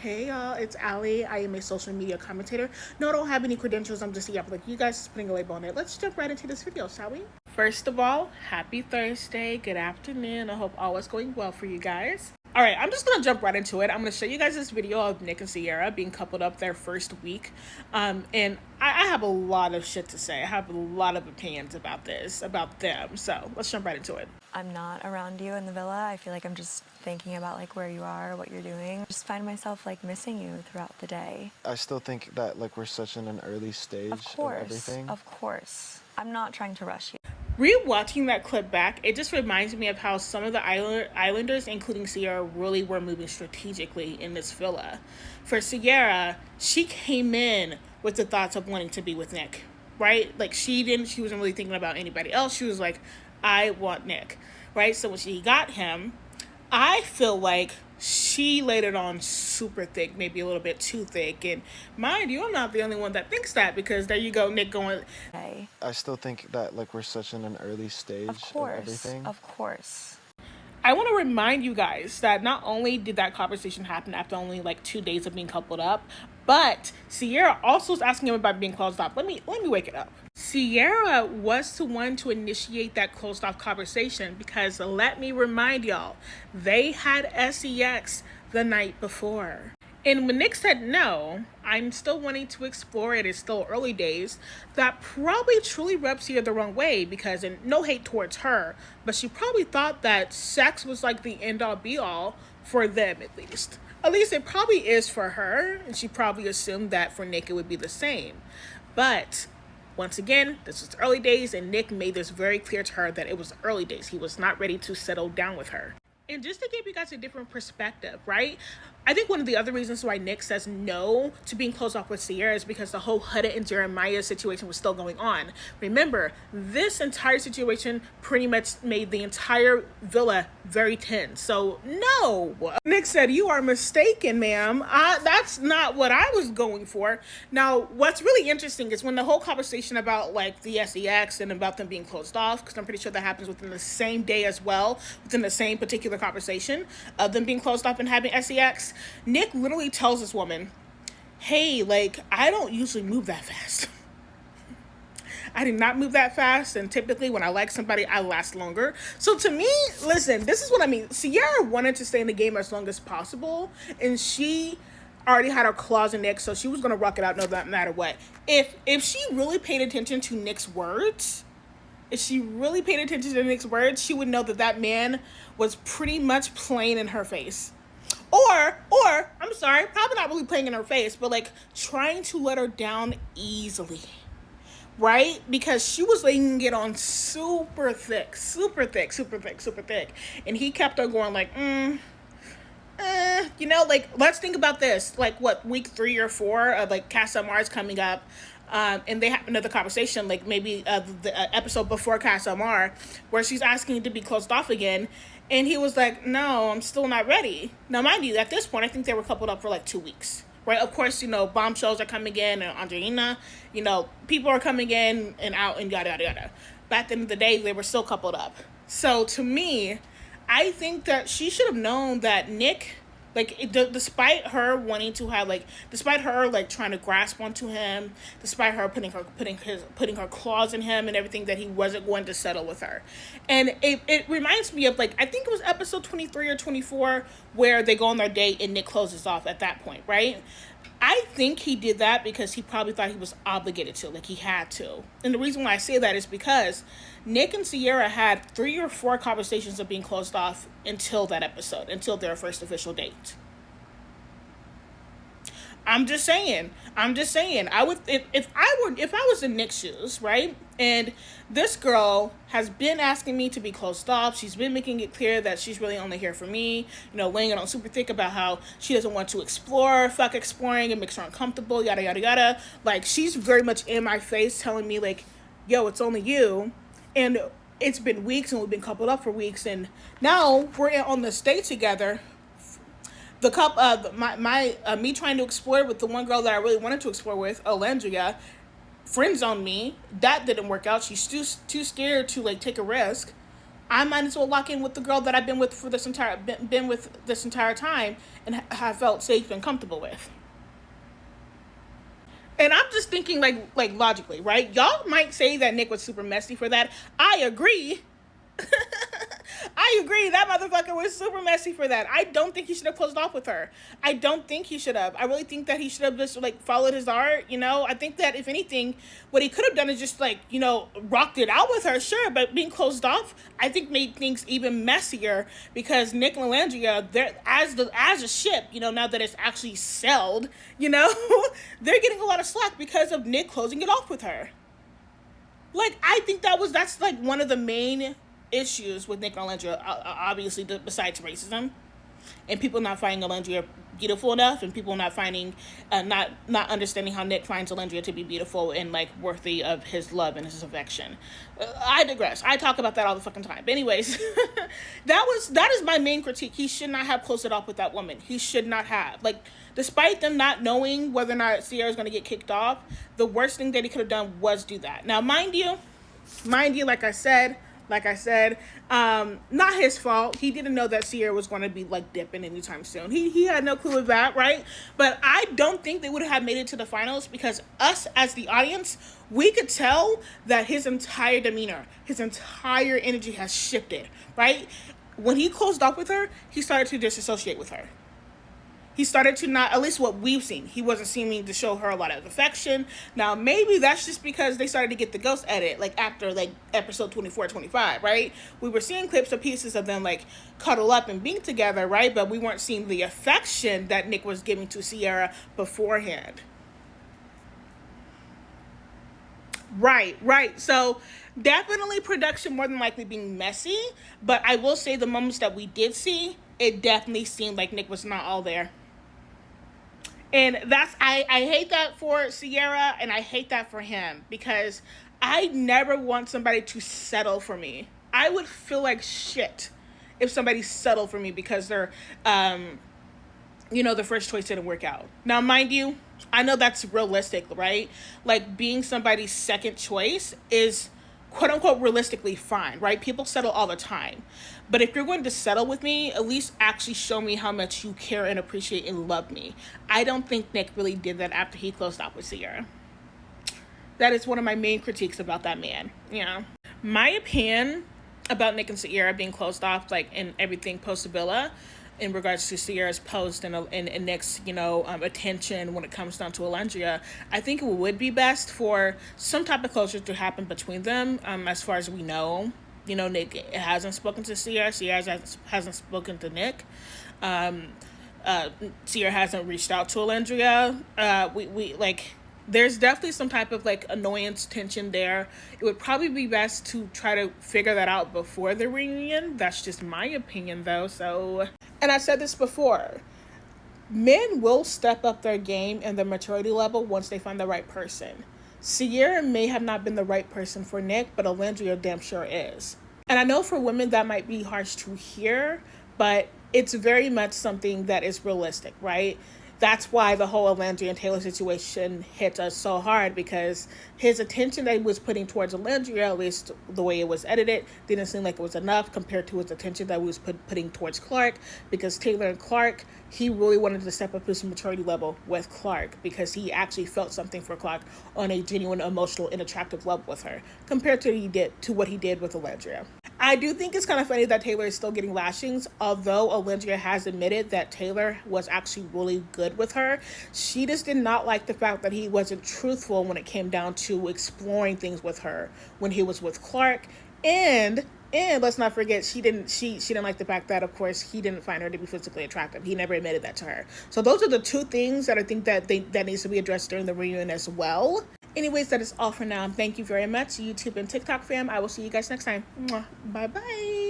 Hey y'all, it's Ali. I am a social media commentator. No, I don't have any credentials. I'm just here. Like you guys just putting a label on it. Let's jump right into this video, shall we? First of all, happy Thursday. Good afternoon. I hope all is going well for you guys. All right, I'm just gonna jump right into it. I'm gonna show you guys this video of Nick and Cierra being coupled up their first week, and I have a lot of shit to say. I have a lot of opinions about this, about them. So let's jump right into it. I'm not around you in the villa. I feel like I'm just thinking about like where you are, what you're doing. I just find myself like missing you throughout the day. I still think that like we're such in an early stage of everything. Of course. I'm not trying to rush you. Rewatching that clip back, it just reminds me of how some of the islanders, including Cierra, really were moving strategically in this villa. For Cierra, she came in with the thoughts of wanting to be with Nick, right? Like she wasn't really thinking about anybody else. She was like, I want Nick, right? So when she got him, I feel like she laid it on super thick, maybe a little bit too thick. And mind you, I'm not the only one that thinks that, because there you go, Nick going. Hey. I still think that like we're such in an early stage of everything. Of course. I want to remind you guys that not only did that conversation happen after only like 2 days of being coupled up, but Cierra also was asking him about being closed off. Let me wake it up. Cierra was the one to initiate that closed off conversation, because let me remind y'all, they had sex the night before. And when Nick said, no, I'm still wanting to explore it, it's still early days, that probably truly rubbed Cierra the wrong way, because, and no hate towards her, but she probably thought that sex was like the end all be all for them, at least. At least it probably is for her, and she probably assumed that for Nick it would be the same. But once again, this was early days, and Nick made this very clear to her that it was early days. He was not ready to settle down with her. And just to give you guys a different perspective, right? I think one of the other reasons why Nick says no to being closed off with Cierra is because the whole Hudda and Jeremiah situation was still going on. Remember, this entire situation pretty much made the entire villa very tense. So no. Nick said, you are mistaken, ma'am. That's not what I was going for. Now, what's really interesting is when the whole conversation about like the sex and about them being closed off, because I'm pretty sure that happens within the same day as well, within the same particular conversation of them being closed off and having sex, Nick literally tells this woman, hey, like, I don't usually move that fast. I did not move that fast, and typically when I like somebody, I last longer. So to me, listen, this is what I mean. Cierra wanted to stay in the game as long as possible, and she already had her claws in Nick, so she was going to rock it out no matter what. If she really paid attention to Nick's words, she would know that that man was pretty much playing in her face. Or, I'm sorry, probably not really playing in her face, but like trying to let her down easily, right? Because she was laying it on super thick. And he kept on going like, like, let's think about this. Like, what, week 3 or 4 of like Casa Mar's coming up. And they have another conversation, like maybe the episode before Casa Mar, where she's asking to be closed off again. And he was like, no, I'm still not ready. Now, mind you, at this point, I think they were coupled up for like 2 weeks, right? Of course, bombshells are coming in, and Angelina, people are coming in and out and yada, yada, yada. But at the end of the day, they were still coupled up. So to me, I think that she should have known that Nick, despite her wanting to have, despite her, trying to grasp onto him, despite her putting her claws in him and everything, that he wasn't going to settle with her. And it reminds me of, I think it was episode 23 or 24, where they go on their date and Nick closes off at that point, right? I think he did that because he probably thought he was obligated to, he had to. And the reason why I say that is because Nick and Cierra had 3 or 4 conversations of being closed off until that episode, until their first official date. I'm just saying. I would, if I was in Nick's shoes, right? And this girl has been asking me to be closed off. She's been making it clear that she's really only here for me. Laying it on super thick about how she doesn't want to explore, fuck exploring, and makes her uncomfortable, yada, yada, yada. She's very much in my face telling me, yo, it's only you. And it's been weeks, and we've been coupled up for weeks. And now we're on this date together. The me trying to explore with the one girl that I really wanted to explore with, Olandria, friend zoned me. That didn't work out. She's too scared to take a risk. I might as well lock in with the girl that I've been with for this entire been with this entire time and have felt safe and comfortable with. And I'm just thinking like logically, right? Y'all might say that Nick was super messy for that. I agree. I agree. That motherfucker was super messy for that. I don't think he should have closed off with her. I don't think he should have. I really think that he should have just like followed his art, you know? I think that if anything, what he could have done is just like, you know, rocked it out with her, sure, but being closed off, I think made things even messier because Nick and Olandria, they're as a ship, you know, now that it's actually sailed, you know, they're getting a lot of slack because of Nick closing it off with her. Like, I think that's like one of the main issues with Nick and Olandria, obviously besides racism and people not finding Olandria beautiful enough and people not finding not understanding how Nick finds Olandria to be beautiful and like worthy of his love and his affection. I digress. I talk about that all the fucking time. But anyways, that is my main critique. He should not have closed it off with that woman. He should not have. Like, despite them not knowing whether or not Cierra is going to get kicked off, the worst thing that he could have done was do that. Now, mind you, like I said, not his fault. He didn't know that Cierra was going to be like dipping anytime soon. He had no clue of that, right? But I don't think they would have made it to the finals because us as the audience, we could tell that his entire demeanor, his entire energy has shifted, right? When he closed up with her, he started to disassociate with her. He started to not, at least what we've seen, he wasn't seeming to show her a lot of affection. Now, maybe that's just because they started to get the ghost edit, like after like episode 24, 25, right? We were seeing clips of pieces of them like cuddle up and being together, right? But we weren't seeing the affection that Nick was giving to Cierra beforehand. Right. So definitely production more than likely being messy. But I will say the moments that we did see, it definitely seemed like Nick was not all there. And that's, I hate that for Cierra and I hate that for him because I never want somebody to settle for me. I would feel like shit if somebody settled for me because they're, you know, the first choice didn't work out. Now, mind you, I know that's realistic, right? Like being somebody's second choice is quote unquote realistically fine, right? People settle all the time. But if you're going to settle with me, at least actually show me how much you care and appreciate and love me. I don't think Nick really did that after he closed out with Cierra. That is one of my main critiques about that man, you know. My opinion about Nick and Cierra being closed off, like in everything post-Villa, in regards to Cierra's post and Nick's, you know, attention when it comes down to Olandria, I think it would be best for some type of closure to happen between them, as far as we know. You know, Nick hasn't spoken to Cierra. Cierra hasn't spoken to Nick. Cierra hasn't reached out to Olandria. We like, there's definitely some type of like annoyance, tension there. It would probably be best to try to figure that out before the reunion. That's just my opinion though. So, and I said this before, men will step up their game and their maturity level once they find the right person. Cierra may have not been the right person for Nick, but Olandria damn sure is. And I know for women that might be harsh to hear, but it's very much something that is realistic, right? That's why the whole Olandria and Taylor situation hit us so hard, because his attention that he was putting towards Olandria, at least the way it was edited, didn't seem like it was enough compared to his attention that he was putting towards Clark, because Taylor and Clark, he really wanted to step up his maturity level with Clark because he actually felt something for Clark on a genuine, emotional, and attractive level with her compared to what he did with Olandria. I do think it's kind of funny that Taylor is still getting lashings, although Olandria has admitted that Taylor was actually really good with her. She just did not like the fact that he wasn't truthful when it came down to exploring things with her when he was with Clark. And let's not forget, she didn't like the fact that, of course, he didn't find her to be physically attractive. He never admitted that to her. So those are the two things that I think that needs to be addressed during the reunion as well. Anyways, that is all for now. Thank you very much, YouTube and TikTok fam. I will see you guys next time. Bye bye.